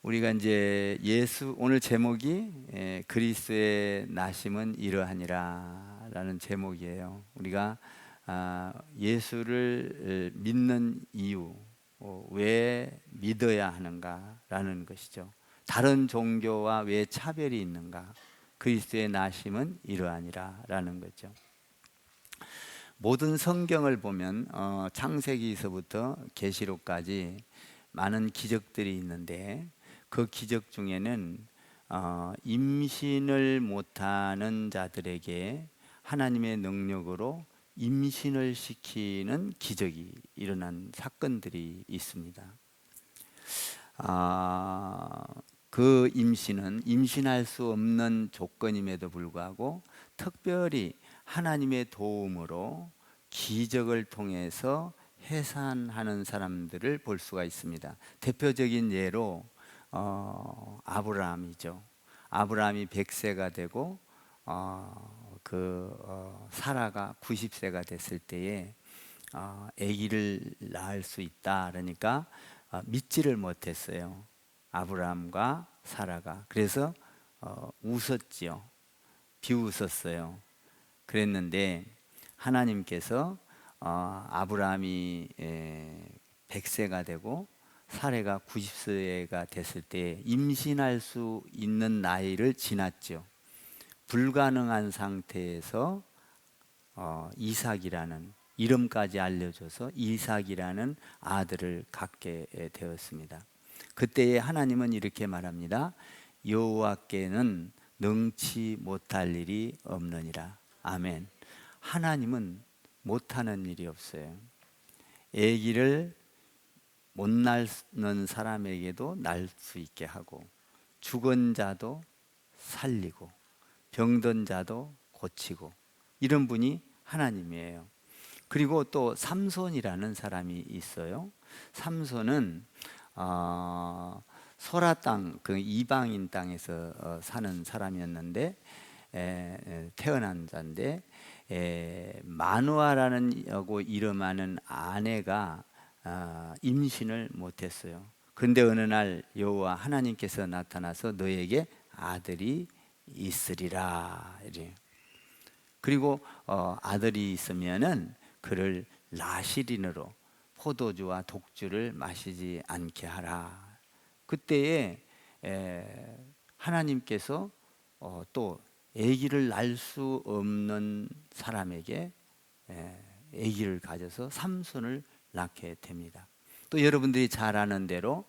우리가 이제 오늘 제목이 그리스도의 나심은 이러하니라라는 제목이에요. 우리가 예수를 믿는 이유, 왜 믿어야 하는가라는 것이죠. 다른 종교와 왜 차별이 있는가? 그리스도의 나심은 이러하니라라는 거죠. 모든 성경을 보면 창세기에서부터 계시록까지 많은 기적들이 있는데 그 기적 중에는 임신을 못하는 자들에게 하나님의 능력으로 임신을 시키는 기적이 일어난 사건들이 있습니다. 그 임신은 임신할 수 없는 조건임에도 불구하고 특별히 하나님의 도움으로 기적을 통해서 해산하는 사람들을 볼 수가 있습니다. 대표적인 예로 아브라함이죠. 아브라함이 100세가 되고 사라가 90세가 됐을 때에 아기를 낳을 수 있다 그러니까 믿지를 못했어요. 아브라함과 사라가. 그래서 웃었지요. 비웃었어요. 그랬는데 하나님께서 아브라함이 100세가 되고 사례가 90세가 됐을 때 임신할 수 있는 나이를 지났죠. 불가능한 상태에서 이삭이라는 이름까지 알려줘서 이삭이라는 아들을 갖게 되었습니다. 그때에 하나님은 이렇게 말합니다. 여호와께는 능치 못할 일이 없느니라. 아멘. 하나님은 못하는 일이 없어요. 아기를 못 낳는 사람에게도 낳을 수 있게 하고 죽은 자도 살리고 병든 자도 고치고 이런 분이 하나님이에요. 그리고 또 삼손이라는 사람이 있어요. 삼손은 소라 땅, 그 이방인 땅에서 사는 사람이었는데 태어난 자인데 마누아라는 이름하는 아내가 임신을 못했어요. 그런데 어느 날 여호와 하나님께서 나타나서 너에게 아들이 있으리라 이래요. 그리고 아들이 있으면은 그를 나시린으로 포도주와 독주를 마시지 않게 하라. 그때에 하나님께서 또 아기를 낳을 수 없는 사람에게 아기를 가져서 삼손을 낳게 됩니다. 또 여러분들이 잘 아는 대로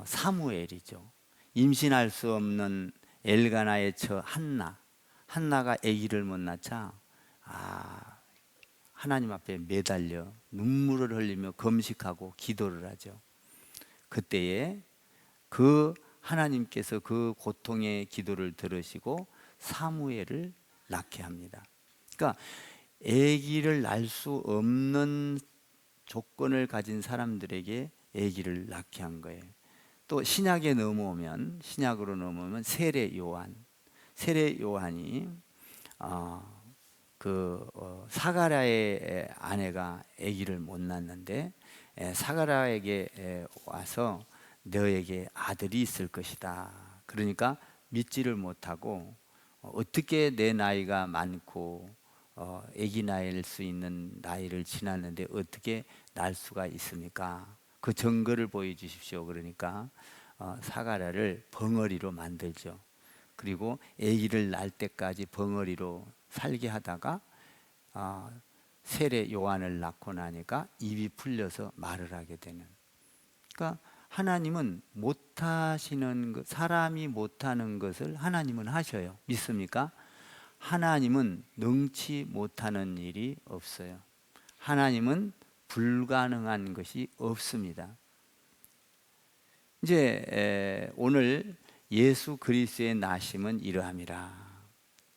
사무엘이죠. 임신할 수 없는 엘가나의 처 한나가 아기를 못 낳자 하나님 앞에 매달려 눈물을 흘리며 금식하고 기도를 하죠. 그때에 그 하나님께서 그 고통의 기도를 들으시고 사무엘을 낳게 합니다. 그러니까 아기를 낳을 수 없는 조건을 가진 사람들에게 아기를 낳게 한 거예요. 또 신약으로 넘어오면 세례 요한이 사가랴의 아내가 아기를 못 낳는데 사가랴에게 와서 너에게 아들이 있을 것이다. 그러니까 믿지를 못하고 어떻게 내 나이가 많고 아기 낳을 수 있는 나이를 지났는데 어떻게 낳을 수가 있습니까? 그 증거를 보여주십시오. 그러니까 사가랴를 벙어리로 만들죠. 그리고 아기를 낳을 때까지 벙어리로 살게 하다가 세례 요한을 낳고 나니까 입이 풀려서 말을 하게 되는. 그러니까 하나님은 못하시는 것, 사람이 못하는 것을 하나님은 하셔요. 믿습니까? 하나님은 능치 못하는 일이 없어요. 하나님은 불가능한 것이 없습니다. 이제 오늘 예수 그리스도의 나심은 이러함이라.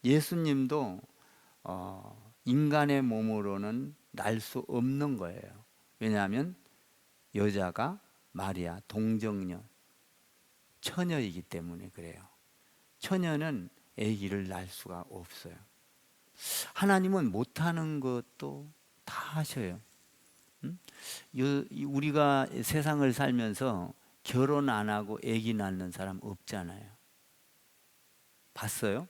예수님도 인간의 몸으로는 날 수 없는 거예요. 왜냐하면 여자가 마리아 동정녀 처녀이기 때문에 그래요. 처녀는 아기를 낳을 수가 없어요. 하나님은 못하는 것도 다 하셔요. 우리가 세상을 살면서 결혼 안 하고 아기 낳는 사람 없잖아요. 봤어요?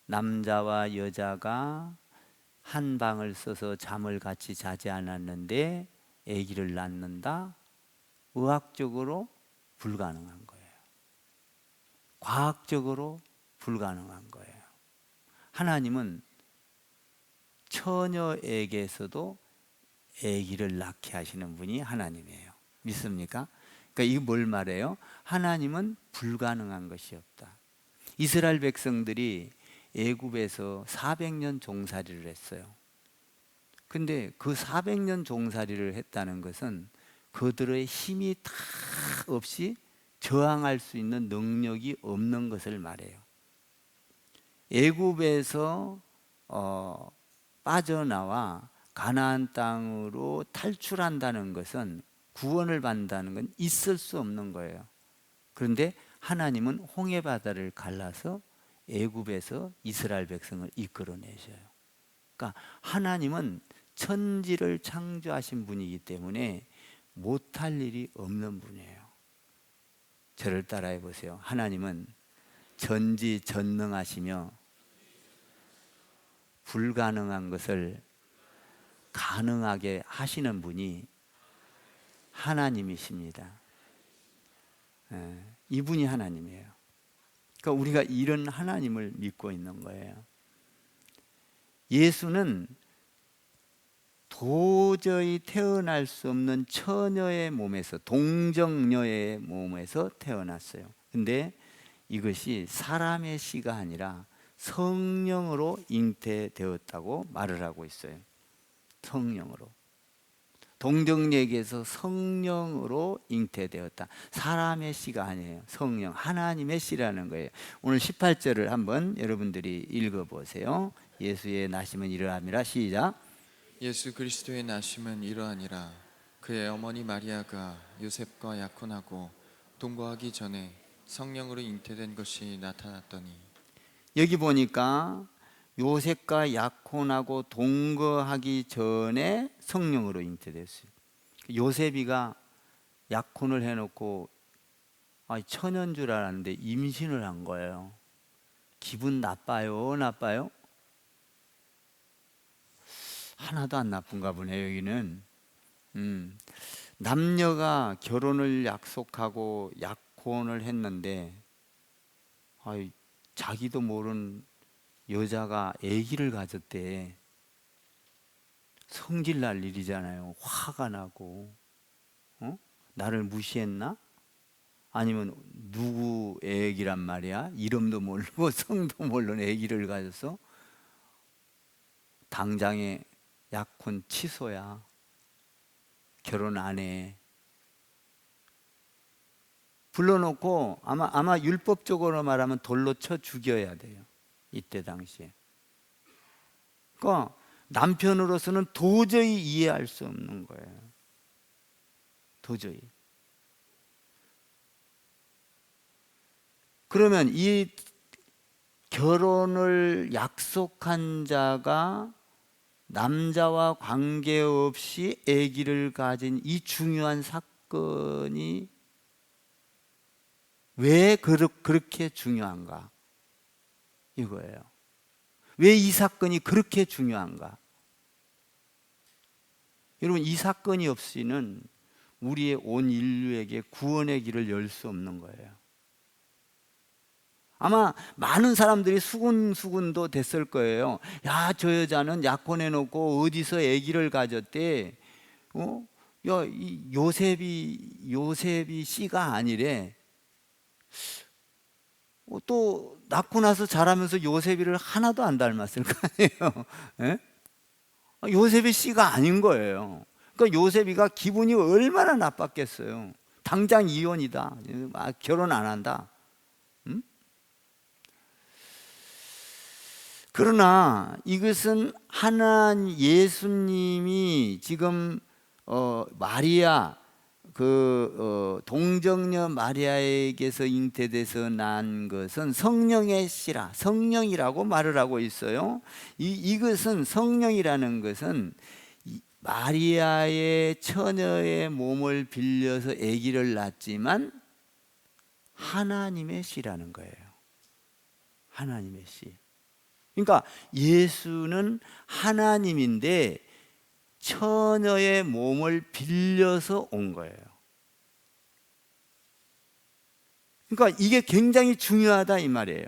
남자와 여자가 한 방을 써서 잠을 같이 자지 않았는데 아기를 낳는다? 의학적으로 불가능한 거예요. 과학적으로 불가능한 거예요. 하나님은 처녀에게서도 아기를 낳게 하시는 분이 하나님이에요. 믿습니까? 그러니까 이게 뭘 말해요? 하나님은 불가능한 것이 없다. 이스라엘 백성들이 애굽에서 400년 종살이를 했어요. 근데 그 400년 종살이를 했다는 것은 그들의 힘이 다 없이 저항할 수 있는 능력이 없는 것을 말해요. 애굽에서 빠져나와 가나안 땅으로 탈출한다는 것은, 구원을 받는다는 건 있을 수 없는 거예요. 그런데 하나님은 홍해 바다를 갈라서 애굽에서 이스라엘 백성을 이끌어내셔요. 그러니까 하나님은 천지를 창조하신 분이기 때문에 못할 일이 없는 분이에요. 저를 따라해 보세요. 하나님은 전지전능하시며 불가능한 것을 가능하게 하시는 분이 하나님이십니다. 이분이 하나님이에요. 그러니까 우리가 이런 하나님을 믿고 있는 거예요. 예수는 도저히 태어날 수 없는 처녀의 몸에서, 동정녀의 몸에서 태어났어요. 근데 이것이 사람의 씨가 아니라 성령으로 잉태되었다고 말을 하고 있어요. 성령으로. 동정녀에게서 성령으로 잉태되었다. 사람의 씨가 아니에요. 성령, 하나님의 씨라는 거예요. 오늘 18절을 한번 여러분들이 읽어보세요. 예수의 나심은 이러함이라. 시작. 예수 그리스도의 나심은 이러하니라. 그의 어머니 마리아가 요셉과 약혼하고 동거하기 전에 성령으로 잉태된 것이 나타났더니. 여기 보니까 요셉과 약혼하고 동거하기 전에 성령으로 잉태됐어요. 요셉이가 약혼을 해놓고 처녀인 줄 알았는데 임신을 한 거예요. 기분 나빠요? 나빠요? 하나도 안 나쁜가 보네. 여기는 남녀가 결혼을 약속하고 약혼을 했는데 자기도 모르는 여자가 아기를 가졌대. 성질날 일이잖아요. 화가 나고, 나를 무시했나? 아니면 누구 아기란 말이야? 이름도 모르고 성도 모르는 아기를 가졌어? 당장에 약혼 취소야. 결혼 안 해. 불러놓고 아마 율법적으로 말하면 돌로 쳐 죽여야 돼요. 이때 당시에. 그러니까 남편으로서는 도저히 이해할 수 없는 거예요. 도저히. 그러면 이 결혼을 약속한 자가 남자와 관계없이 아기를 가진 이 중요한 사건이 왜 그렇게 중요한가? 이거예요. 왜 이 사건이 그렇게 중요한가? 여러분, 이 사건이 없이는 우리의 온 인류에게 구원의 길을 열 수 없는 거예요. 아마 많은 사람들이 수군수군도 됐을 거예요. 야, 저 여자는 약혼해놓고 어디서 아기를 가졌대. 야, 이 요셉이 씨가 아니래. 또 낳고 나서 자라면서 요셉이를 하나도 안 닮았을 거 아니에요. 예? 요셉이 씨가 아닌 거예요. 그러니까 요셉이가 기분이 얼마나 나빴겠어요. 당장 이혼이다. 결혼 안 한다. 그러나 이것은 예수님이 지금 마리아, 동정녀 마리아에게서 잉태돼서 난 것은 성령의 씨라, 성령이라고 말을 하고 있어요. 이것은, 성령이라는 것은 마리아의 처녀의 몸을 빌려서 아기를 낳았지만 하나님의 씨라는 거예요. 하나님의 씨. 그러니까 예수는 하나님인데 처녀의 몸을 빌려서 온 거예요. 그러니까 이게 굉장히 중요하다 이 말이에요.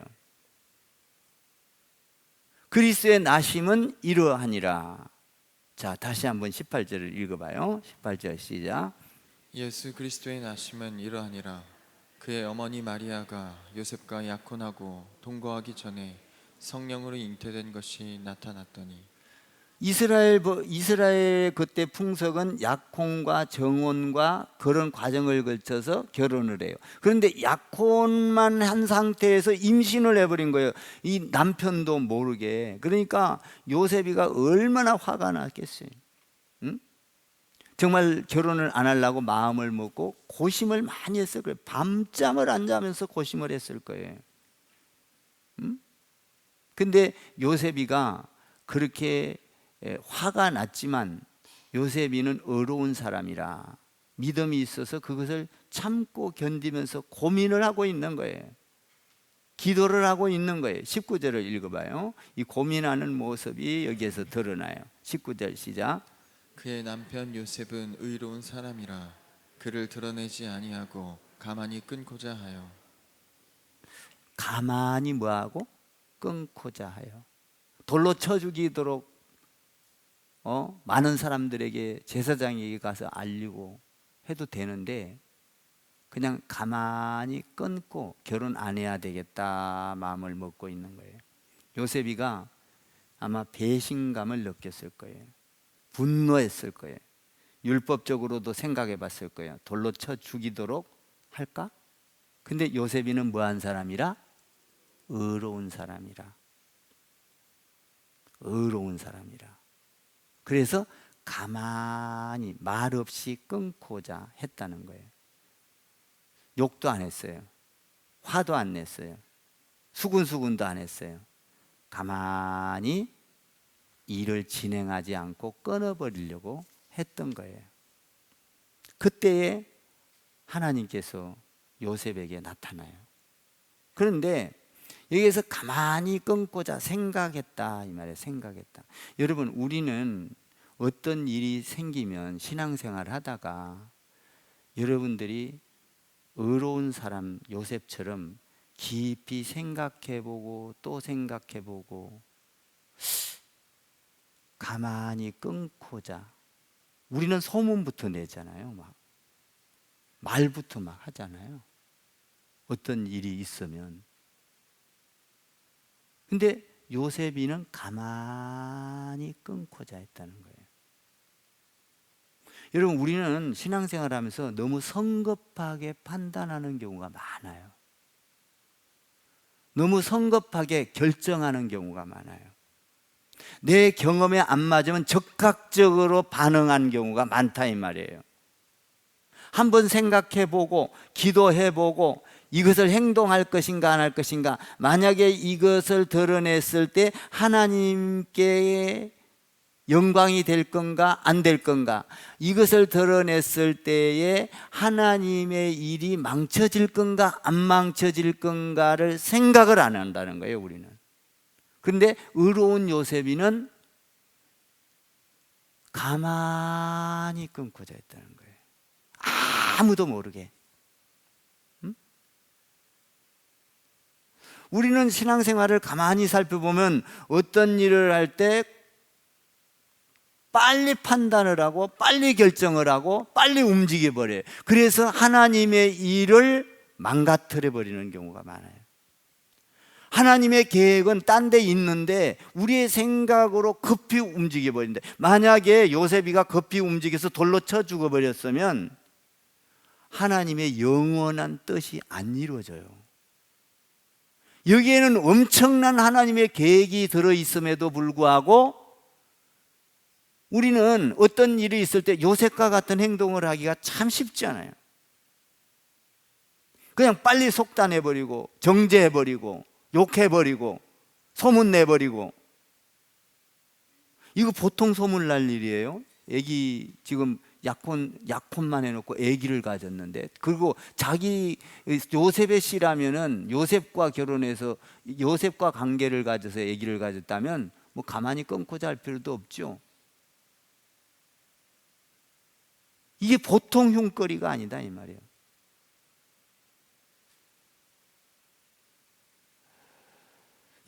그리스도의 나심은 이러하니라. 자, 다시 한번 18절을 읽어봐요. 18절 시작. 예수 그리스도의 나심은 이러하니라. 그의 어머니 마리아가 요셉과 약혼하고 동거하기 전에 성령으로 잉태된 것이 나타났더니. 이스라엘 그때 풍속은 약혼과 정혼과 그런 과정을 거쳐서 결혼을 해요. 그런데 약혼만 한 상태에서 임신을 해버린 거예요. 이 남편도 모르게. 그러니까 요셉이가 얼마나 화가 났겠어요. 응? 정말 결혼을 안 하려고 마음을 먹고 고심을 많이 했을 거예요. 밤잠을 안 자면서 고심을 했을 거예요. 응? 근데 요셉이가 그렇게 화가 났지만 요셉이는 의로운 사람이라 믿음이 있어서 그것을 참고 견디면서 고민을 하고 있는 거예요. 기도를 하고 있는 거예요. 19절을 읽어봐요. 이 고민하는 모습이 여기에서 드러나요. 19절 시작. 그의 남편 요셉은 의로운 사람이라 그를 드러내지 아니하고 가만히 끊고자 하여. 가만히 뭐하고? 끊고자 하여. 돌로 쳐 죽이도록 많은 사람들에게 제사장에게 가서 알리고 해도 되는데 그냥 가만히 끊고 결혼 안 해야 되겠다 마음을 먹고 있는 거예요. 요셉이가 아마 배신감을 느꼈을 거예요. 분노했을 거예요. 율법적으로도 생각해 봤을 거예요. 돌로 쳐 죽이도록 할까? 근데 요셉이는 뭐한 사람이라? 의로운 사람이라. 의로운 사람이라. 그래서 가만히 말 없이 끊고자 했다는 거예요. 욕도 안 했어요. 화도 안 냈어요. 수군수군도 안 했어요. 가만히 일을 진행하지 않고 끊어버리려고 했던 거예요. 그때에 하나님께서 요셉에게 나타나요. 그런데 여기에서 가만히 끊고자 생각했다 이 말이에요. 생각했다. 여러분, 우리는 어떤 일이 생기면 신앙생활을 하다가 여러분들이 의로운 사람 요셉처럼 깊이 생각해보고 또 생각해보고 가만히 끊고자. 우리는 소문부터 내잖아요. 막 말부터 막 하잖아요. 어떤 일이 있으면. 근데 요셉이는 가만히 끊고자 했다는 거예요. 여러분, 우리는 신앙생활 하면서 너무 성급하게 판단하는 경우가 많아요. 너무 성급하게 결정하는 경우가 많아요. 내 경험에 안 맞으면 즉각적으로 반응한 경우가 많다 이 말이에요. 한번 생각해보고 기도해보고 이것을 행동할 것인가 안 할 것인가, 만약에 이것을 드러냈을 때 하나님께 영광이 될 건가 안 될 건가, 이것을 드러냈을 때에 하나님의 일이 망쳐질 건가 안 망쳐질 건가를 생각을 안 한다는 거예요, 우리는. 그런데 의로운 요셉이는 가만히 끊고자 했다는 거예요. 아무도 모르게. 우리는 신앙생활을 가만히 살펴보면 어떤 일을 할 때 빨리 판단을 하고 빨리 결정을 하고 빨리 움직여 버려요. 그래서 하나님의 일을 망가뜨려 버리는 경우가 많아요. 하나님의 계획은 딴 데 있는데 우리의 생각으로 급히 움직여 버린다. 만약에 요셉이가 급히 움직여서 돌로 쳐 죽어 버렸으면 하나님의 영원한 뜻이 안 이루어져요. 여기에는 엄청난 하나님의 계획이 들어있음에도 불구하고 우리는 어떤 일이 있을 때 요셉과 같은 행동을 하기가 참 쉽지 않아요. 그냥 빨리 속단해버리고 정죄해버리고 욕해버리고 소문내버리고. 이거 보통 소문날 일이에요? 아기 지금 약혼만 해놓고 아기를 가졌는데, 그리고 자기 요셉의 씨라면은 요셉과 결혼해서 요셉과 관계를 가져서 아기를 가졌다면 뭐 가만히 끊고 잘 필요도 없죠. 이게 보통 흉거리가 아니다 이 말이에요.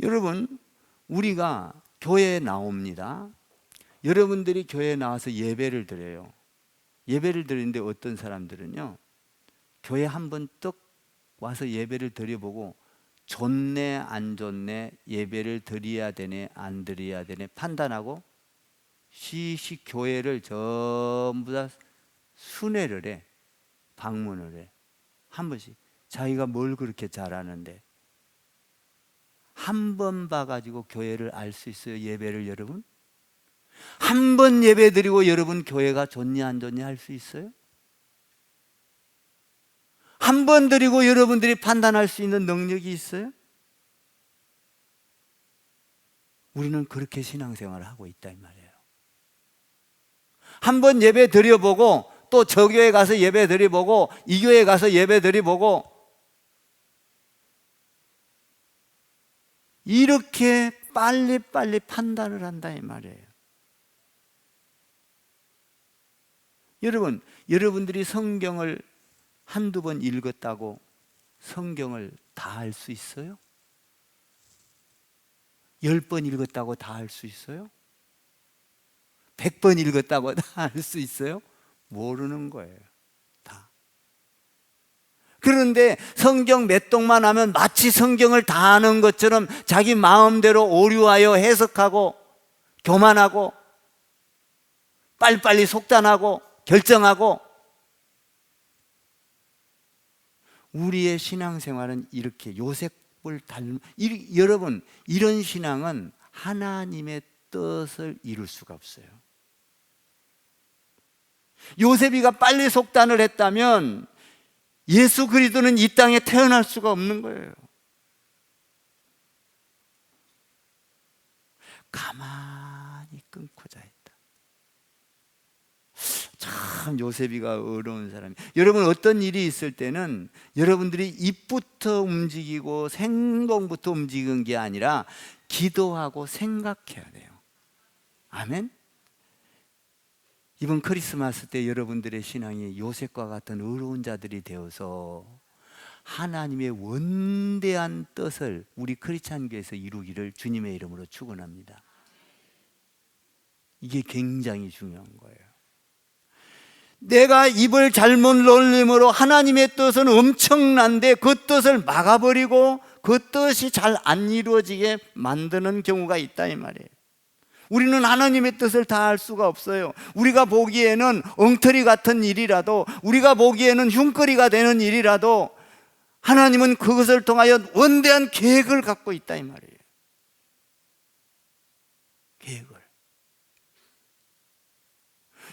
여러분, 우리가 교회에 나옵니다. 여러분들이 교회에 나와서 예배를 드려요. 예배를 드리는데 어떤 사람들은요, 교회 한번 떡 와서 예배를 드려보고 좋네 안 좋네, 예배를 드려야 되네 안 드려야 되네 판단하고 시시 교회를 전부 다 순회를 해, 방문을 해. 한 번씩. 자기가 뭘 그렇게 잘하는데. 한 번 봐가지고 교회를 알 수 있어요, 예배를? 여러분, 한 번 예배 드리고 여러분 교회가 좋냐 안 좋냐 할 수 있어요? 한 번 드리고 여러분들이 판단할 수 있는 능력이 있어요? 우리는 그렇게 신앙생활을 하고 있다 이 말이에요. 한 번 예배 드려보고 또 저 교회 가서 예배 드려보고 이 교회 가서 예배 드려보고 이렇게 빨리빨리 판단을 한다 이 말이에요. 여러분, 여러분들이 성경을 한두 번 읽었다고 성경을 다 알 수 있어요? 10번 읽었다고 다 알 수 있어요? 100번 읽었다고 다 알 수 있어요? 모르는 거예요, 다. 그런데 성경 몇 동만 하면 마치 성경을 다 아는 것처럼 자기 마음대로 오류하여 해석하고 교만하고 빨리빨리 속단하고 결정하고. 우리의 신앙생활은 이렇게 요셉을 여러분, 이런 신앙은 하나님의 뜻을 이룰 수가 없어요. 요셉이가 빨리 속단을 했다면 예수 그리스도는 이 땅에 태어날 수가 없는 거예요. 가만히 끊고자 했다. 참 요셉이가 어려운 사람이에요. 여러분, 어떤 일이 있을 때는 여러분들이 입부터 움직이고 생동부터 움직이는 게 아니라 기도하고 생각해야 돼요. 아멘? 이번 크리스마스 때 여러분들의 신앙이 요셉과 같은 어려운 자들이 되어서 하나님의 원대한 뜻을 우리 크리스찬교회에서 이루기를 주님의 이름으로 축원합니다. 이게 굉장히 중요한 거예요. 내가 입을 잘못 놀림으로 하나님의 뜻은 엄청난데 그 뜻을 막아버리고 그 뜻이 잘 안 이루어지게 만드는 경우가 있다 이 말이에요. 우리는 하나님의 뜻을 다 알 수가 없어요. 우리가 보기에는 엉터리 같은 일이라도, 우리가 보기에는 흉거리가 되는 일이라도 하나님은 그것을 통하여 원대한 계획을 갖고 있다 이 말이에요. 계획을.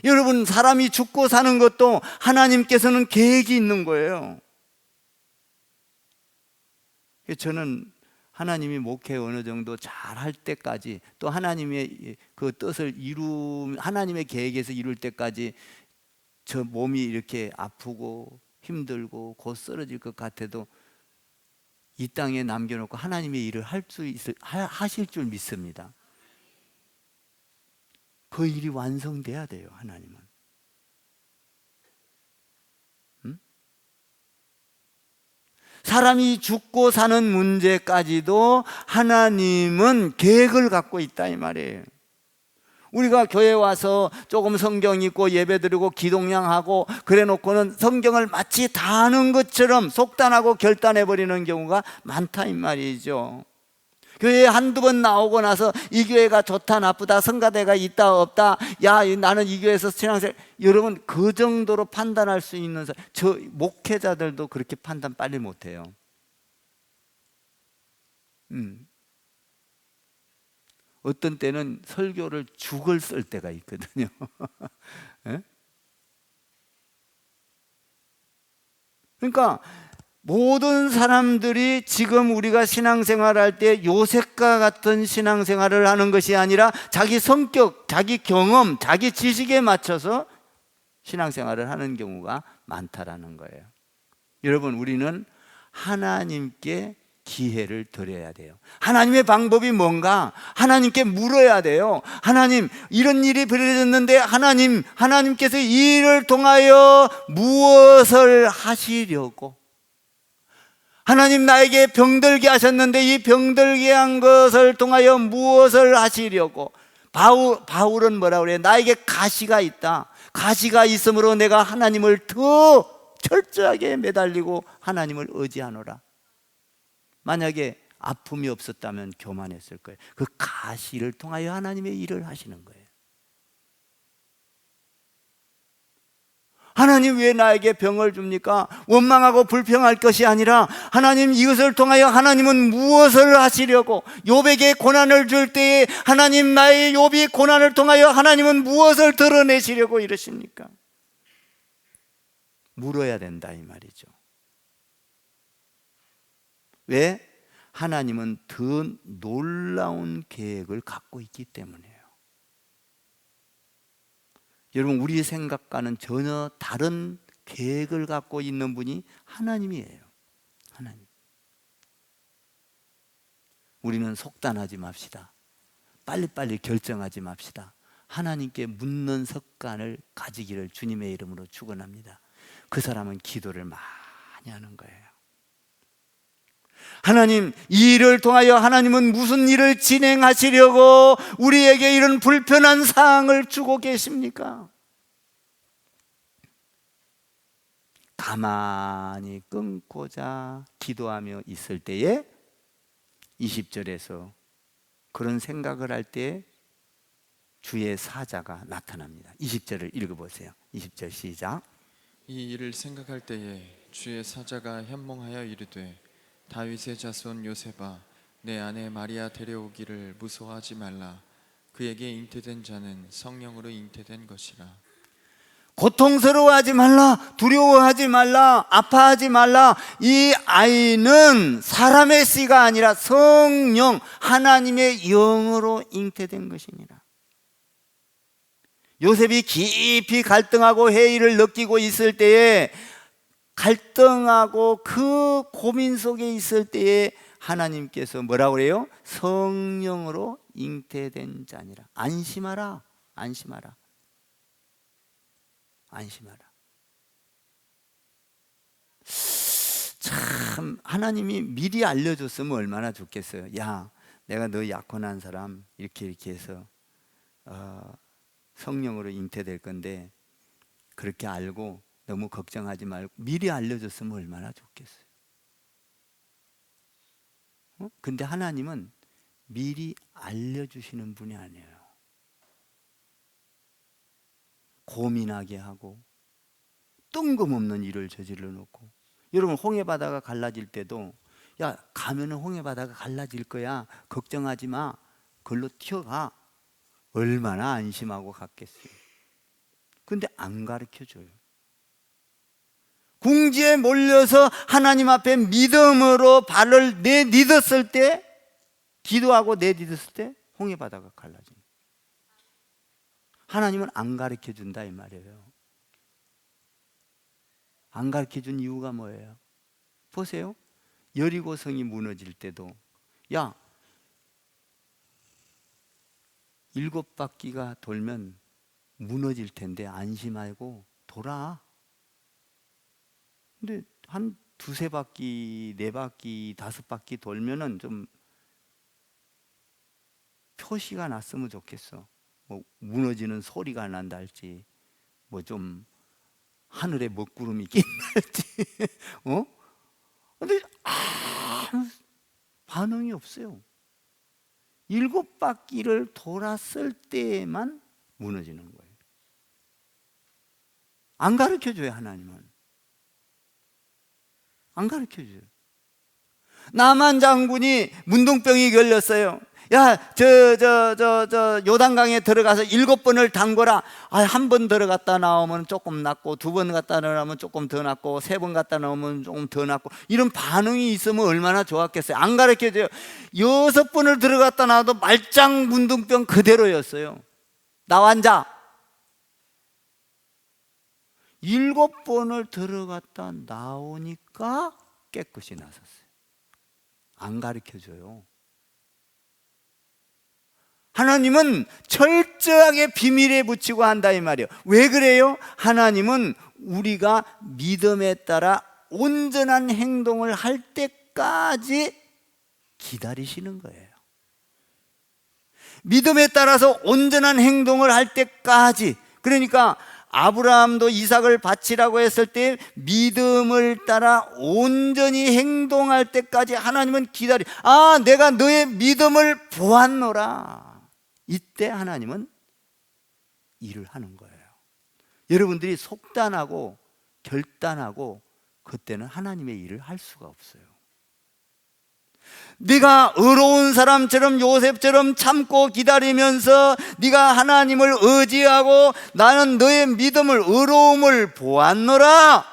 여러분, 사람이 죽고 사는 것도 하나님께서는 계획이 있는 거예요. 저는 하나님이 목회 어느 정도 잘할 때까지, 또 하나님의 그 뜻을 하나님의 계획에서 이룰 때까지 저 몸이 이렇게 아프고 힘들고 곧 쓰러질 것 같아도 이 땅에 남겨놓고 하나님의 일을 하실 줄 믿습니다. 그 일이 완성돼야 돼요, 하나님은. 사람이 죽고 사는 문제까지도 하나님은 계획을 갖고 있다 이 말이에요. 우리가 교회 와서 조금 성경 읽고 예배드리고 기독량하고 그래 놓고는 성경을 마치 다 아는 것처럼 속단하고 결단해버리는 경우가 많다 이 말이죠. 교회에 한두 번 나오고 나서 이 교회가 좋다 나쁘다, 성가대가 있다 없다, 야 나는 이 교회에서 신앙생활, 여러분 그 정도로 판단할 수 있는 저 목회자들도 그렇게 판단 빨리 못해요. 어떤 때는 설교를 죽을 쓸 때가 있거든요. 예? 그러니까 모든 사람들이 지금 우리가 신앙생활할 때 요셉과 같은 신앙생활을 하는 것이 아니라 자기 성격, 자기 경험, 자기 지식에 맞춰서 신앙생활을 하는 경우가 많다라는 거예요. 여러분, 우리는 하나님께 기회를 드려야 돼요. 하나님의 방법이 뭔가 하나님께 물어야 돼요. 하나님, 이런 일이 벌어졌는데 하나님께서 이 일을 통하여 무엇을 하시려고? 하나님, 나에게 병들게 하셨는데 이 병들게 한 것을 통하여 무엇을 하시려고? 바울은 뭐라 그래요? 나에게 가시가 있다. 가시가 있으므로 내가 하나님을 더 철저하게 매달리고 하나님을 의지하노라. 만약에 아픔이 없었다면 교만했을 거예요. 그 가시를 통하여 하나님의 일을 하시는 거예요. 하나님, 왜 나에게 병을 줍니까? 원망하고 불평할 것이 아니라 하나님, 이것을 통하여 하나님은 무엇을 하시려고? 욥에게 고난을 줄 때에 하나님, 나의 욥이 고난을 통하여 하나님은 무엇을 드러내시려고 이러십니까? 물어야 된다 이 말이죠. 왜? 하나님은 더 놀라운 계획을 갖고 있기 때문이에요. 여러분, 우리 생각과는 전혀 다른 계획을 갖고 있는 분이 하나님이에요. 하나님. 우리는 속단하지 맙시다. 빨리빨리 결정하지 맙시다. 하나님께 묻는 습관을 가지기를 주님의 이름으로 축원합니다. 그 사람은 기도를 많이 하는 거예요. 하나님, 이 일을 통하여 하나님은 무슨 일을 진행하시려고 우리에게 이런 불편한 사항을 주고 계십니까? 가만히 끊고자 기도하며 있을 때에 20절에서 그런 생각을 할 때 주의 사자가 나타납니다. 20절을 읽어보세요. 20절 시작. 이 일을 생각할 때에 주의 사자가 현몽하여 이르되 다윗의 자손 요셉아, 내 아내 마리아 데려오기를 무서워하지 말라. 그에게 잉태된 자는 성령으로 잉태된 것이라. 고통스러워하지 말라, 두려워하지 말라, 아파하지 말라. 이 아이는 사람의 씨가 아니라 성령, 하나님의 영으로 잉태된 것이니라. 요셉이 깊이 갈등하고 회의를 느끼고 있을 때에, 갈등하고 그 고민 속에 있을 때에 하나님께서 뭐라고 그래요? 성령으로 잉태된 자니라. 안심하라, 안심하라, 안심하라. 참, 하나님이 미리 알려줬으면 얼마나 좋겠어요. 야, 내가 너 약혼한 사람 이렇게 해서 성령으로 잉태될 건데 그렇게 알고 너무 걱정하지 말고 미리 알려줬으면 얼마나 좋겠어요. 근데 하나님은 미리 알려주시는 분이 아니에요. 고민하게 하고 뜬금없는 일을 저질러 놓고. 여러분, 홍해바다가 갈라질 때도 야, 가면은 홍해바다가 갈라질 거야, 걱정하지 마, 그걸로 튀어가. 얼마나 안심하고 갔겠어요. 근데 안 가르쳐줘요. 궁지에 몰려서 하나님 앞에 믿음으로 발을 내딛었을 때, 기도하고 내딛었을 때 홍해바다가 갈라집니다. 하나님은 안 가르쳐준다 이 말이에요. 안 가르쳐준 이유가 뭐예요? 보세요. 여리고성이 무너질 때도 야, 7바퀴가 돌면 무너질 텐데 안심하고 돌아. 근데 한 2-3바퀴, 4바퀴, 5바퀴 돌면은 좀 표시가 났으면 좋겠어. 뭐 무너지는 소리가 난다 할지, 뭐 좀 하늘에 먹구름이 낀다 할지. 근데 아무 반응이 없어요. 7바퀴를 돌았을 때만 무너지는 거예요. 안 가르쳐줘요, 하나님은. 안 가르쳐줘요. 나만 장군이 문둥병이 걸렸어요. 야, 요단강에 들어가서 7번을 담궈라. 한 번 들어갔다 나오면 조금 낫고, 2번 갔다 나오면 조금 더 낫고, 3번 갔다 나오면 조금 더 낫고, 이런 반응이 있으면 얼마나 좋았겠어요. 안 가르쳐줘요. 6번을 들어갔다 나와도 말짱 문둥병 그대로였어요. 나와 앉아. 7번을 들어갔다 나오니까 깨끗이 나섰어요. 안 가르쳐줘요. 하나님은 철저하게 비밀에 붙이고 한다 이 말이에요. 왜 그래요? 하나님은 우리가 믿음에 따라 온전한 행동을 할 때까지 기다리시는 거예요. 믿음에 따라서 온전한 행동을 할 때까지. 그러니까 아브라함도 이삭을 바치라고 했을 때 믿음을 따라 온전히 행동할 때까지 하나님은 내가 너의 믿음을 보았노라. 이때 하나님은 일을 하는 거예요. 여러분들이 속단하고 결단하고 그때는 하나님의 일을 할 수가 없어요. 네가 의로운 사람처럼 요셉처럼 참고 기다리면서 네가 하나님을 의지하고 나는 너의 믿음을 의로움을 보았노라.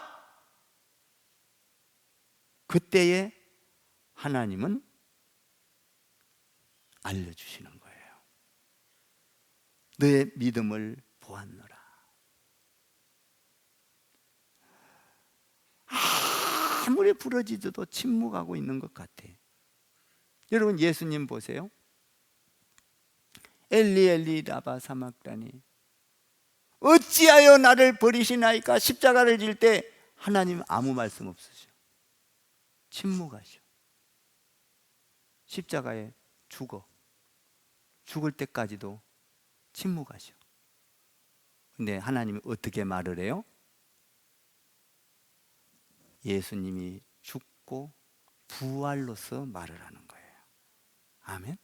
그때에 하나님은 알려주시는 거예요. 너의 믿음을 보았노라. 아무리 부러지도 침묵하고 있는 것 같아. 여러분 예수님 보세요. 엘리 엘리 라바 사막다니 어찌하여 나를 버리시나이까. 십자가를 질 때 하나님 아무 말씀 없으셔. 침묵하셔. 십자가에 죽을 때까지도 침묵하셔. 근데 하나님이 어떻게 말을 해요? 예수님이 죽고 부활로서 말을 하는 거예요. 아멘.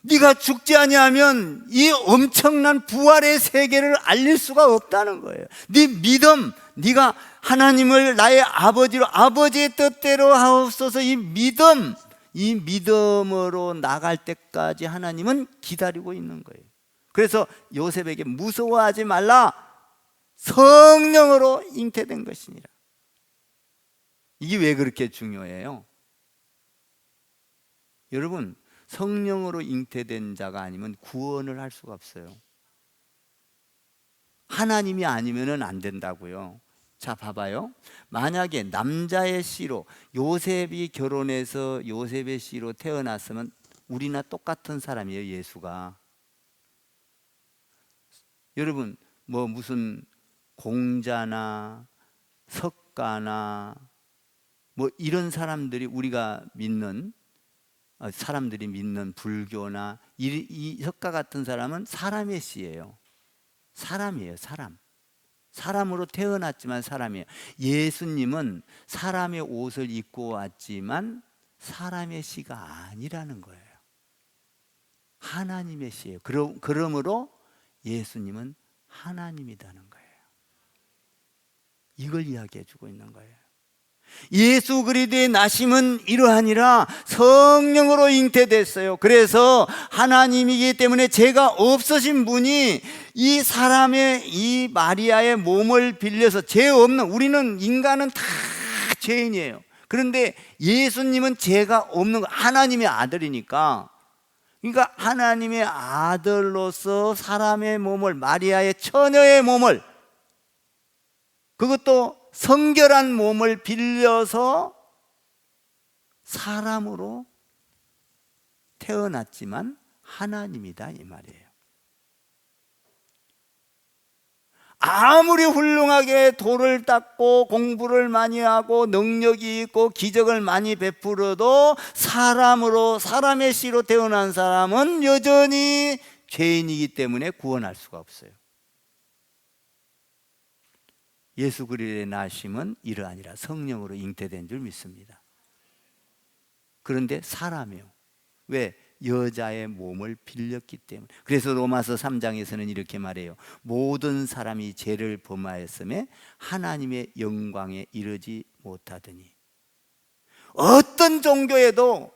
네가 죽지 아니하면 이 엄청난 부활의 세계를 알릴 수가 없다는 거예요. 네 믿음, 네가 하나님을 나의 아버지로, 아버지의 뜻대로 하옵소서, 이 믿음으로 나갈 때까지 하나님은 기다리고 있는 거예요. 그래서 요셉에게 무서워하지 말라, 성령으로 잉태된 것이니라. 이게 왜 그렇게 중요해요? 여러분, 성령으로 잉태된 자가 아니면 구원을 할 수가 없어요. 하나님이 아니면 안 된다고요. 자, 봐봐요. 만약에 남자의 씨로 요셉이 결혼해서 요셉의 씨로 태어났으면 우리나 똑같은 사람이에요, 예수가. 여러분, 무슨 공자나 석가나 이런 사람들이 우리가 믿는 사람들이 믿는 불교나 이 석가 같은 사람은 사람의 씨예요. 사람이에요, 사람. 사람으로 태어났지만 사람이에요. 예수님은 사람의 옷을 입고 왔지만 사람의 씨가 아니라는 거예요. 하나님의 씨예요. 그러므로 예수님은 하나님이라는 거예요. 이걸 이야기해 주고 있는 거예요. 예수 그리스도의 나심은 이러하니라, 성령으로 잉태됐어요. 그래서 하나님이기 때문에 죄가 없으신 분이 이 사람의, 이 마리아의 몸을 빌려서, 죄 없는, 우리는 인간은 다 죄인이에요. 그런데 예수님은 죄가 없는, 하나님의 아들이니까, 그러니까 하나님의 아들로서 사람의 몸을, 마리아의 처녀의 몸을, 그것도 성결한 몸을 빌려서 사람으로 태어났지만 하나님이다 이 말이에요. 아무리 훌륭하게 돌을 닦고 공부를 많이 하고 능력이 있고 기적을 많이 베풀어도 사람으로, 사람의 씨로 태어난 사람은 여전히 죄인이기 때문에 구원할 수가 없어요. 예수 그리스도의 나심은 이러하니라, 성령으로 잉태된 줄 믿습니다. 그런데 사람이요. 왜? 여자의 몸을 빌렸기 때문에. 그래서 로마서 3장에서는 이렇게 말해요. 모든 사람이 죄를 범하였음에 하나님의 영광에 이르지 못하더니. 어떤 종교에도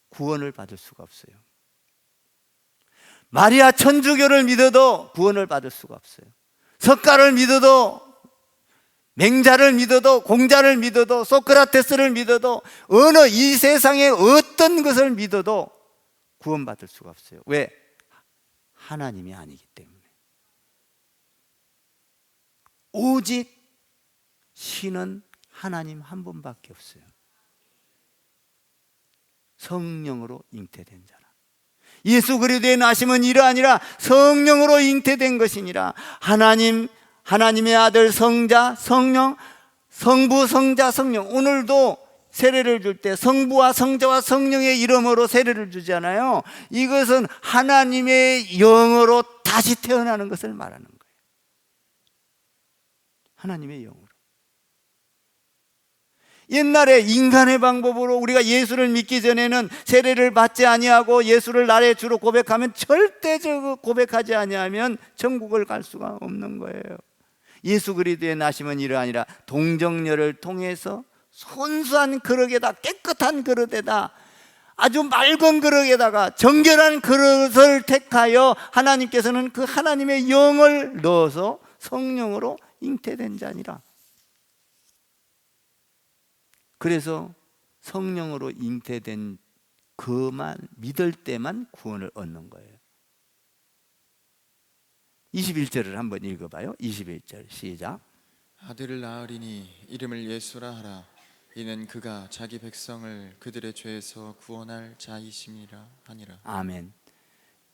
구원을 받을 수가 없어요. 마리아 천주교를 믿어도 구원을 받을 수가 없어요. 석가를 믿어도, 맹자를 믿어도, 공자를 믿어도, 소크라테스를 믿어도, 어느 이 세상의 어떤 것을 믿어도 구원받을 수가 없어요. 왜? 하나님이 아니기 때문에. 오직 신은 하나님 한 분밖에 없어요. 성령으로 잉태된 자라. 예수 그리스도의 나심은 이러하니라 성령으로 잉태된 것이니라. 하나님의 아들 성자 성령, 성부 성자 성령. 오늘도 세례를 줄 때 성부와 성자와 성령의 이름으로 세례를 주잖아요. 이것은 하나님의 영으로 다시 태어나는 것을 말하는 거예요. 하나님의 영으로. 옛날에 인간의 방법으로 우리가 예수를 믿기 전에는 세례를 받지 아니하고 예수를 나라의 주로 고백하면, 절대적으로 고백하지 아니하면 천국을 갈 수가 없는 거예요. 예수 그리스도의 나심은 이러하니라 동정녀를 통해서 손수한 그릇에다, 깨끗한 그릇에다, 아주 맑은 그릇에다가 정결한 그릇을 택하여 하나님께서는 그 하나님의 영을 넣어서 성령으로 잉태된 자니라. 그래서 성령으로 잉태된 그만 믿을 때만 구원을 얻는 거예요. 21절을 한번 읽어봐요. 21절 시작. 아들을 낳으리니 이름을 예수라 하라. 이는 그가 자기 백성을 그들의 죄에서 구원할 자이심이라 하니라. 아멘.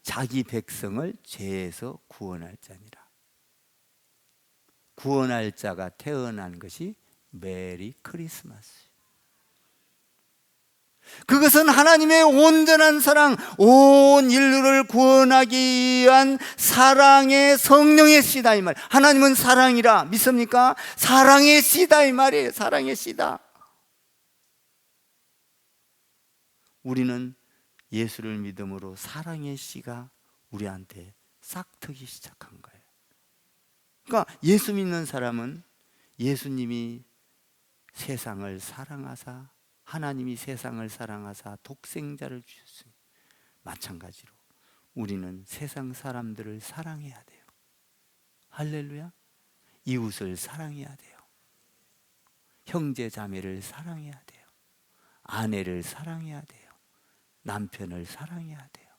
자기 백성을 죄에서 구원할 자니라. 구원할 자가 태어난 것이 메리 크리스마스. 그것은 하나님의 온전한 사랑, 온 인류를 구원하기 위한 사랑의 성령의 씨다 이 말. 하나님은 사랑이라 믿습니까? 사랑의 씨다 이 말이에요. 사랑의 씨다. 우리는 예수를 믿음으로 사랑의 씨가 우리한테 싹트기 시작한 거예요. 그러니까 예수 믿는 사람은 예수님이 세상을 사랑하사, 하나님이 세상을 사랑하사 독생자를 주셨습니다. 마찬가지로 우리는 세상 사람들을 사랑해야 돼요. 할렐루야. 이웃을 사랑해야 돼요. 형제 자매를 사랑해야 돼요. 아내를 사랑해야 돼요. 남편을 사랑해야 돼요.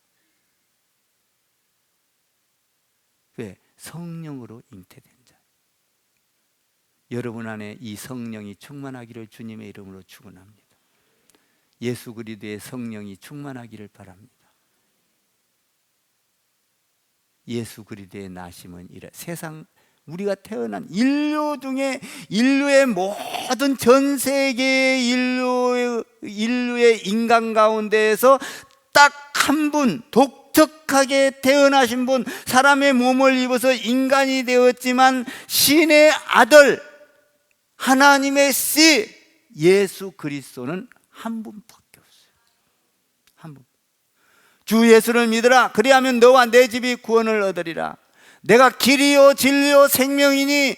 왜? 성령으로 잉태된 자. 여러분 안에 이 성령이 충만하기를 주님의 이름으로 축원합니다. 예수 그리스도의 성령이 충만하기를 바랍니다. 예수 그리스도의 나심은 이래. 세상 우리가 태어난 인류 중에, 인류의 모든 전 세계의 인류의 인간 가운데에서 딱 한 분, 독특하게 태어나신 분, 사람의 몸을 입어서 인간이 되었지만 신의 아들, 하나님의 씨 예수 그리스도는 한 분밖에 없어요. 한 분. 주 예수를 믿으라. 그리하면 너와 내 집이 구원을 얻으리라. 내가 길이요 진리요 생명이니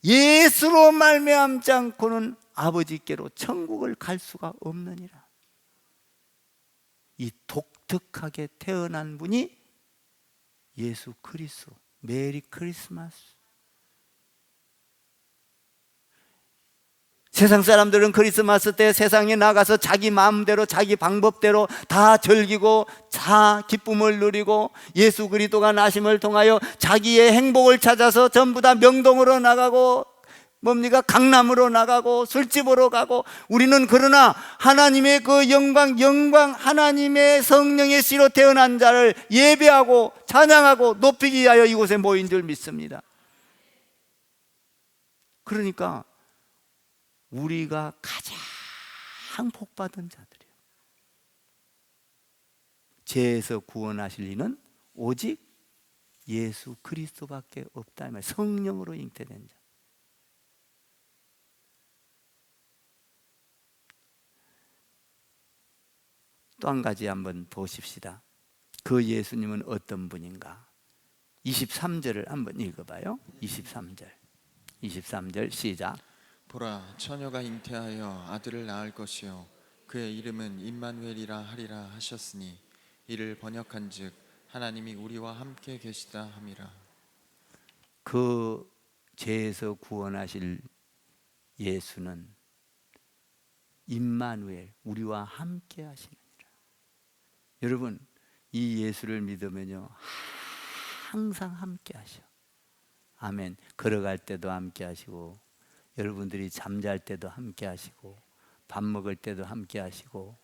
예수로 말미암지 않고는 아버지께로 천국을 갈 수가 없느니라. 이 독특하게 태어난 분이 예수 그리스도. 메리 크리스마스. 세상 사람들은 크리스마스 때 세상에 나가서 자기 마음대로 자기 방법대로 다 즐기고 다 기쁨을 누리고 예수 그리스도가 나심을 통하여 자기의 행복을 찾아서 전부 다 명동으로 나가고 뭡니까? 강남으로 나가고 술집으로 가고. 우리는 그러나 하나님의 그 영광 하나님의 성령의 씨로 태어난 자를 예배하고 찬양하고 높이기 위하여 이곳에 모인 줄 믿습니다. 그러니까 우리가 가장 복받은 자들이에요. 죄에서 구원하실 이는 오직 예수 그리스도밖에 없다 이 말. 성령으로 잉태된 자. 또 한 가지 한번 보십시다. 그 예수님은 어떤 분인가? 23절을 한번 읽어봐요. 23절 시작. 보라, 처녀가 잉태하여 아들을 낳을 것이요 그의 이름은 임마누엘이라 하리라 하셨으니 이를 번역한즉 하나님이 우리와 함께 계시다 함이라. 그 죄에서 구원하실 예수는 임마누엘, 우리와 함께 하시느니라. 여러분, 이 예수를 믿으면요 항상 함께 하셔. 아멘. 걸어갈 때도 함께 하시고, 여러분들이 잠잘 때도 함께 하시고, 밥 먹을 때도 함께 하시고,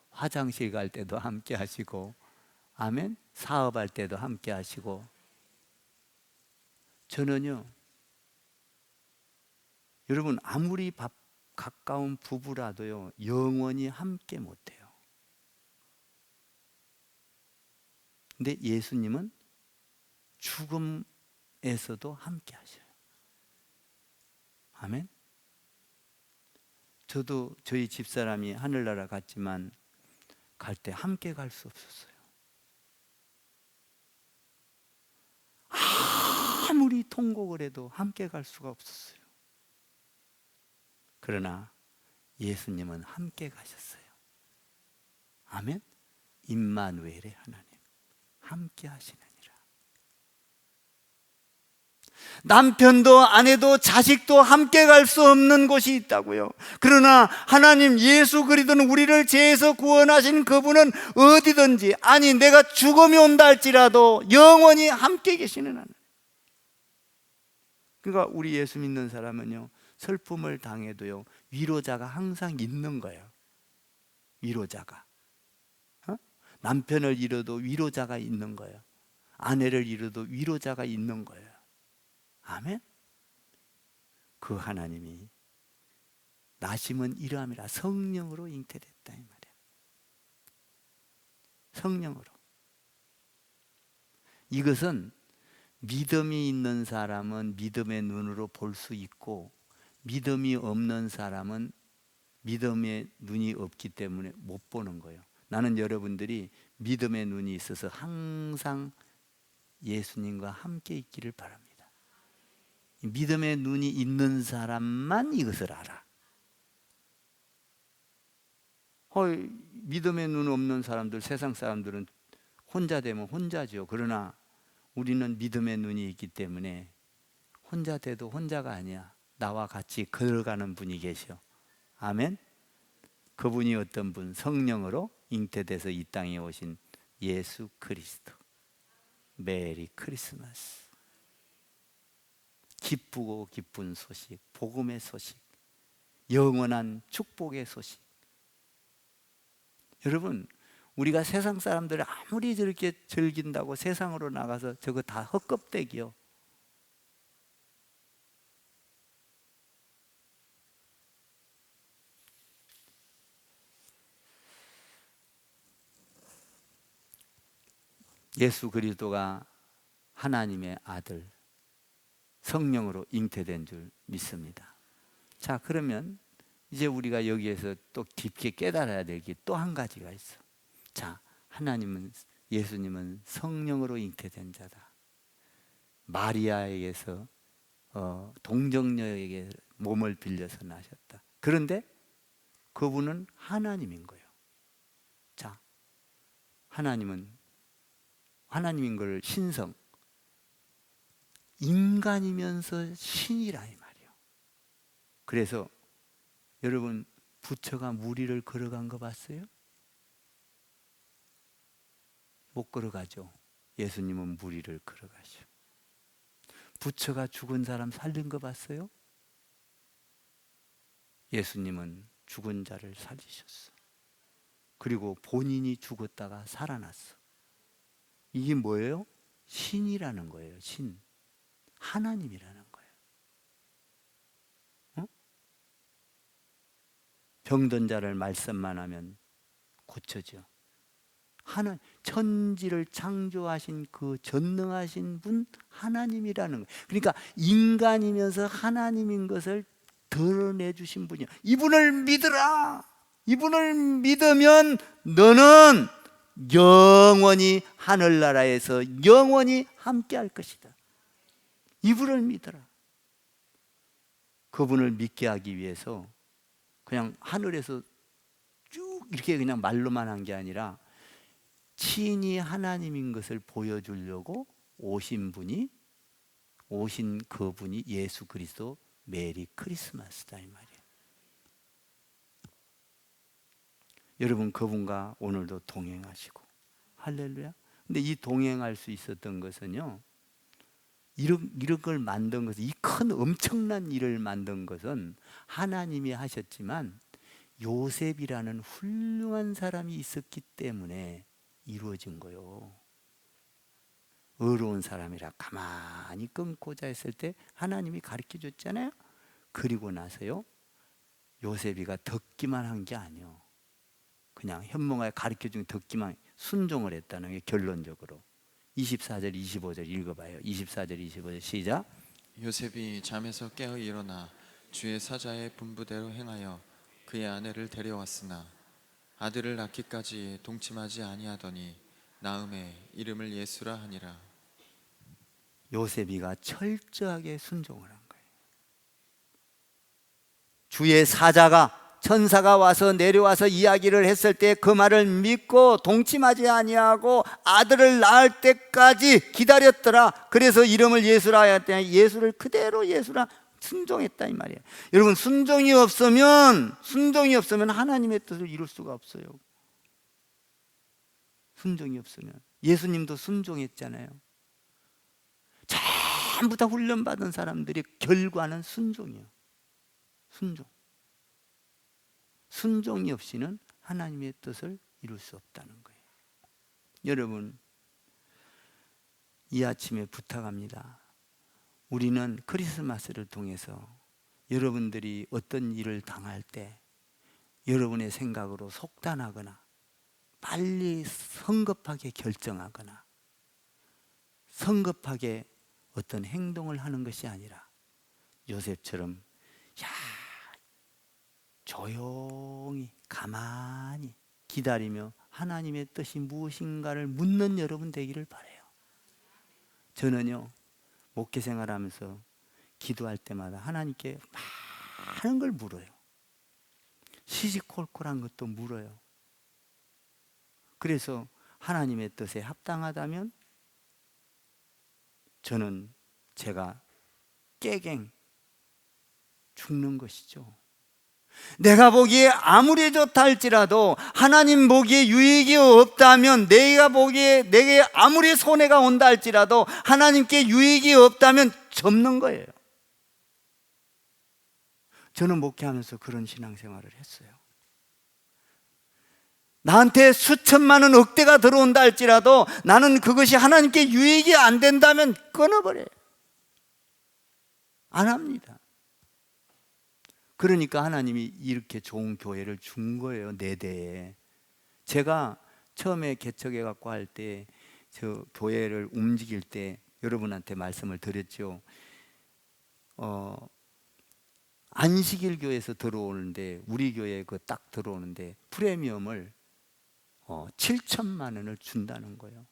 화장실 갈 때도 함께 하시고, 아멘. 사업할 때도 함께 하시고. 저는요, 여러분 아무리 가까운 부부라도요 영원히 함께 못해요. 근데 예수님은 죽음에서도 함께 하셔요. 아멘. 저도 저희 집사람이 하늘나라 갔지만 갈 때 함께 갈 수 없었어요. 아무리 통곡을 해도 함께 갈 수가 없었어요. 그러나 예수님은 함께 가셨어요. 아멘. 임마누엘의 하나님 함께 하시느니라. 남편도 아내도 자식도 함께 갈 수 없는 곳이 있다고요. 그러나 하나님 예수 그리스도는 우리를 죄에서 구원하신 그분은 어디든지, 아니 내가 죽음이 온다 할지라도 영원히 함께 계시는 하나님. 그러니까 우리 예수 믿는 사람은요 슬픔을 당해도요 위로자가 항상 있는 거예요. 위로자가. 남편을 잃어도 위로자가 있는 거예요. 아내를 잃어도 위로자가 있는 거예요. 아멘. 그 하나님이 나심은 이러함이라 성령으로 잉태됐다 이 말이야. 성령으로. 이것은 믿음이 있는 사람은 믿음의 눈으로 볼 수 있고, 믿음이 없는 사람은 믿음의 눈이 없기 때문에 못 보는 거예요. 나는 여러분들이 믿음의 눈이 있어서 항상 예수님과 함께 있기를 바랍니다. 믿음의 눈이 있는 사람만 이것을 알아. 믿음의 눈 없는 사람들, 세상 사람들은 혼자 되면 혼자죠. 그러나 우리는 믿음의 눈이 있기 때문에 혼자 돼도 혼자가 아니야. 나와 같이 걸어가는 분이 계셔. 아멘. 그분이 어떤 분? 성령으로 잉태돼서 이 땅에 오신 예수 그리스도. 메리 크리스마스. 기쁘고 기쁜 소식, 복음의 소식, 영원한 축복의 소식. 여러분, 우리가 세상 사람들이 아무리 저렇게 즐긴다고 세상으로 나가서 저거 다 헛껍데기요. 예수 그리스도가 하나님의 아들, 성령으로 잉태된 줄 믿습니다. 자, 그러면 이제 우리가 여기에서 또 깊게 깨달아야 될 게 또 한 가지가 있어. 자, 하나님은, 예수님은 성령으로 잉태된 자다. 마리아에게서 동정녀에게 몸을 빌려서 나셨다. 그런데 그분은 하나님인 거예요. 자, 하나님인 걸 신성, 인간이면서 신이라 이 말이에요. 그래서 여러분, 부처가 무리를 걸어간 거 봤어요? 못 걸어가죠. 예수님은 무리를 걸어가죠. 부처가 죽은 사람 살린 거 봤어요? 예수님은 죽은 자를 살리셨어. 그리고 본인이 죽었다가 살아났어. 이게 뭐예요? 신이라는 거예요. 신. 하나님이라는 거예요. 병든 자를 말씀만 하면 고쳐져. 천지를 창조하신 그 전능하신 분 하나님이라는 거예요. 그러니까 인간이면서 하나님인 것을 드러내 주신 분이요. 이분을 믿으라. 이분을 믿으면 너는 영원히 하늘나라에서 영원히 함께 할 것이다. 이분을 믿어라. 그분을 믿게 하기 위해서 그냥 하늘에서 쭉 이렇게 그냥 말로만 한 게 아니라 친히 하나님인 것을 보여주려고 오신 그분이 예수 그리스도 메리 크리스마스다 이 말이에요. 여러분 그분과 오늘도 동행하시고 할렐루야. 근데 이 동행할 수 있었던 것은요, 이런 걸 만든 것은, 이 큰 엄청난 일을 만든 것은 하나님이 하셨지만 요셉이라는 훌륭한 사람이 있었기 때문에 이루어진 거요. 의로운 사람이라 가만히 끊고자 했을 때 하나님이 가르쳐 줬잖아요. 그리고 나서요, 요셉이가 듣기만 한 게 아니요, 그냥 현몽아에 가르쳐 준 듣기만, 순종을 했다는 게 결론적으로. 24절 25절 읽어봐요. 24절 25절 시작. 요셉이 잠에서 깨어 일어나 주의 사자의 분부대로 행하여 그의 아내를 데려왔으나 아들을 낳기까지 동침하지 아니하더니 나음에 이름을 예수라 하니라. 요셉이가 철저하게 순종을 한 거예요. 주의 사자가, 천사가 와서 내려와서 이야기를 했을 때 그 말을 믿고 동침하지 아니하고 아들을 낳을 때까지 기다렸더라. 그래서 이름을 예수라 하였더니 예수를 그대로 예수라 순종했다 이 말이에요. 여러분, 순종이 없으면 하나님의 뜻을 이룰 수가 없어요. 순종이 없으면. 예수님도 순종했잖아요. 전부 다 훈련받은 사람들의 결과는 순종이에요. 순종이 없이는 하나님의 뜻을 이룰 수 없다는 거예요. 여러분, 이 아침에 부탁합니다. 우리는 크리스마스를 통해서 여러분들이 어떤 일을 당할 때 여러분의 생각으로 속단하거나 빨리 성급하게 결정하거나 성급하게 어떤 행동을 하는 것이 아니라 요셉처럼 조용히 가만히 기다리며 하나님의 뜻이 무엇인가를 묻는 여러분 되기를 바라요. 저는요, 목회 생활하면서 기도할 때마다 하나님께 많은 걸 물어요. 시시콜콜한 것도 물어요. 그래서 하나님의 뜻에 합당하다면 저는 제가 깨갱 죽는 것이죠. 내가 보기에 아무리 좋다 할지라도 하나님 보기에 유익이 없다면, 내가 보기에 내게 아무리 손해가 온다 할지라도 하나님께 유익이 없다면 접는 거예요. 저는 목회하면서 그런 신앙생활을 했어요. 나한테 수천만 원, 억대가 들어온다 할지라도 나는 그것이 하나님께 유익이 안 된다면 끊어버려요. 안 합니다. 그러니까 하나님이 이렇게 좋은 교회를 준 거예요, 네 대에. 제가 처음에 개척해 갖고 할 때, 저 교회를 움직일 때 여러분한테 말씀을 드렸죠. 안식일 교회에서 들어오는데, 우리 교회에 그 딱 들어오는데 프리미엄을 7천만 원을 준다는 거예요.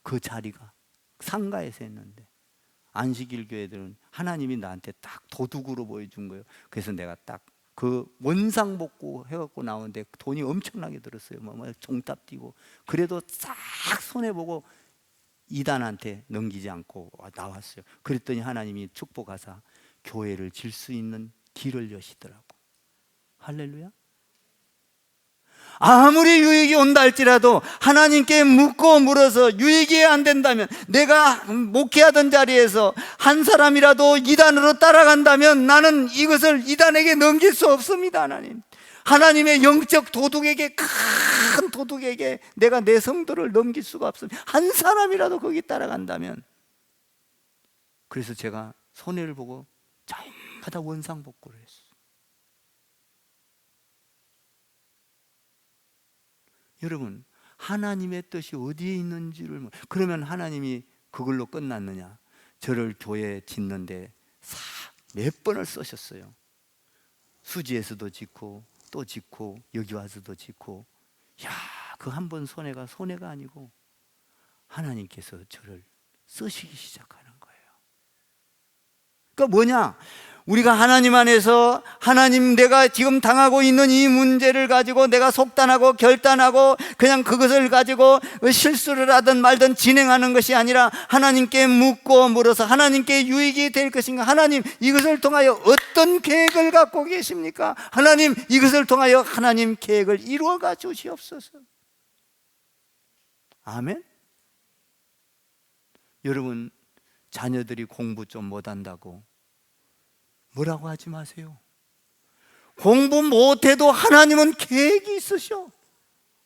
그 자리가 상가에서 했는데, 안식일 교회들은 하나님이 나한테 딱 도둑으로 보여준 거예요. 그래서 내가 딱 그 원상복구 해갖고 나오는데 돈이 엄청나게 들었어요. 뭐 종탑 뛰고. 그래도 싹 손해보고 이단한테 넘기지 않고 나왔어요. 그랬더니 하나님이 축복하사 교회를 질 수 있는 길을 여시더라고. 할렐루야. 아무리 유익이 온다 할지라도 하나님께 묻고 물어서 유익이 안 된다면, 내가 목회하던 자리에서 한 사람이라도 이단으로 따라간다면 나는 이것을 이단에게 넘길 수 없습니다. 하나님의 영적 도둑에게, 큰 도둑에게 내가 내 성도를 넘길 수가 없습니다. 한 사람이라도 거기 따라간다면. 그래서 제가 손해를 보고 전부 다 원상복구를 했어요. 여러분, 하나님의 뜻이 어디에 있는지를, 그러면 하나님이 그걸로 끝났느냐? 저를 교회 짓는데 몇 번을 쓰셨어요. 수지에서도 짓고 또 짓고 여기 와서도 짓고. 그 한 번 손해가 아니고 하나님께서 저를 쓰시기 시작하는 거예요. 그러니까 뭐냐? 우리가 하나님 안에서 하나님 내가 지금 당하고 있는 이 문제를 가지고 내가 속단하고 결단하고 그냥 그것을 가지고 실수를 하든 말든 진행하는 것이 아니라 하나님께 묻고 물어서 하나님께 유익이 될 것인가? 하나님 이것을 통하여 어떤 계획을 갖고 계십니까? 하나님 이것을 통하여 하나님 계획을 이루어가 주시옵소서. 아멘. 여러분 자녀들이 공부 좀 못한다고 뭐라고 하지 마세요. 공부 못해도 하나님은 계획이 있으셔.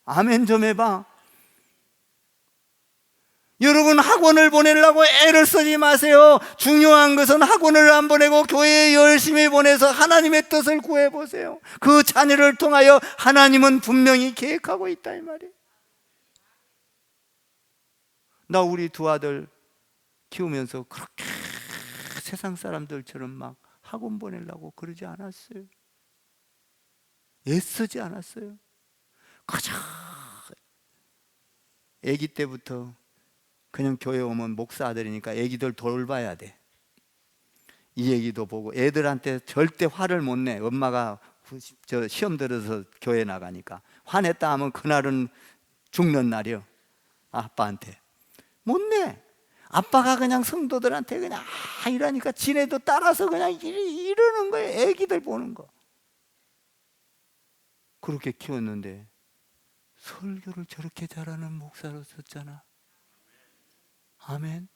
아멘 좀 해봐. 여러분 학원을 보내려고 애를 쓰지 마세요. 중요한 것은 학원을 안 보내고 교회에 열심히 보내서 하나님의 뜻을 구해보세요. 그 자녀를 통하여 하나님은 분명히 계획하고 있다 이 말이에요. 나 우리 두 아들 키우면서 그렇게 세상 사람들처럼 막 학원 보내려고 그러지 않았어요. 애쓰지 않았어요. 가장 아기 때부터 그냥 교회 오면 목사 아들이니까 아기들 돌봐야 돼. 이 얘기도 보고 애들한테 절대 화를 못 내. 엄마가 저 시험 들어서 교회 나가니까 화냈다 하면 그날은 죽는 날이요. 아빠한테 못 내. 아빠가 그냥 성도들한테 그냥 이러니까 지네도 따라서 그냥 이러는 거예요. 애기들 보는 거. 그렇게 키웠는데 설교를 저렇게 잘하는 목사로 썼잖아. 아멘.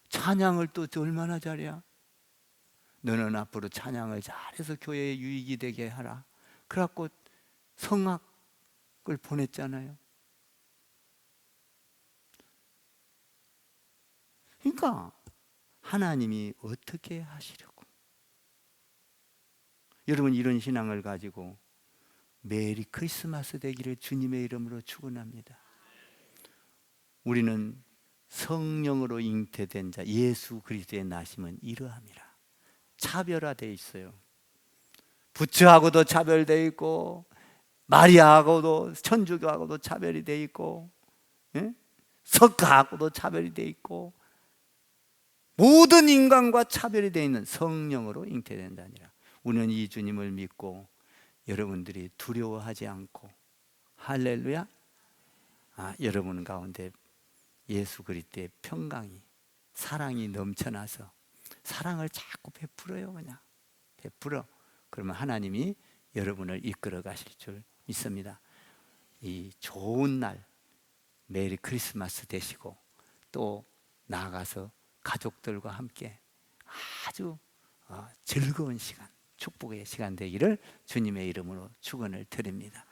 찬양을 또 얼마나 잘해. 너는 앞으로 찬양을 잘해서 교회에 유익이 되게 하라. 그래갖고 성악을 보냈잖아요. 그러니까 하나님이 어떻게 하시려고. 여러분 이런 신앙을 가지고 메리 크리스마스 되기를 주님의 이름으로 축원합니다. 우리는 성령으로 잉태된 자 예수 그리스도의 나심은 이러함이라. 차별화되어 있어요. 부처하고도 차별되어 있고 마리아하고도 천주교하고도 차별이 되어 있고 석가하고도 차별이 되어 있고 모든 인간과 차별이 되어 있는 성령으로 잉태된다니라. 우리는 이 주님을 믿고 여러분들이 두려워하지 않고 할렐루야. 여러분 가운데 예수 그리스도의 평강이 사랑이 넘쳐나서 사랑을 자꾸 베풀어요. 그냥 베풀어. 그러면 하나님이 여러분을 이끌어 가실 줄 믿습니다. 이 좋은 날 메리 크리스마스 되시고 또 나아가서 가족들과 함께 아주 즐거운 시간, 축복의 시간 되기를 주님의 이름으로 축원을 드립니다.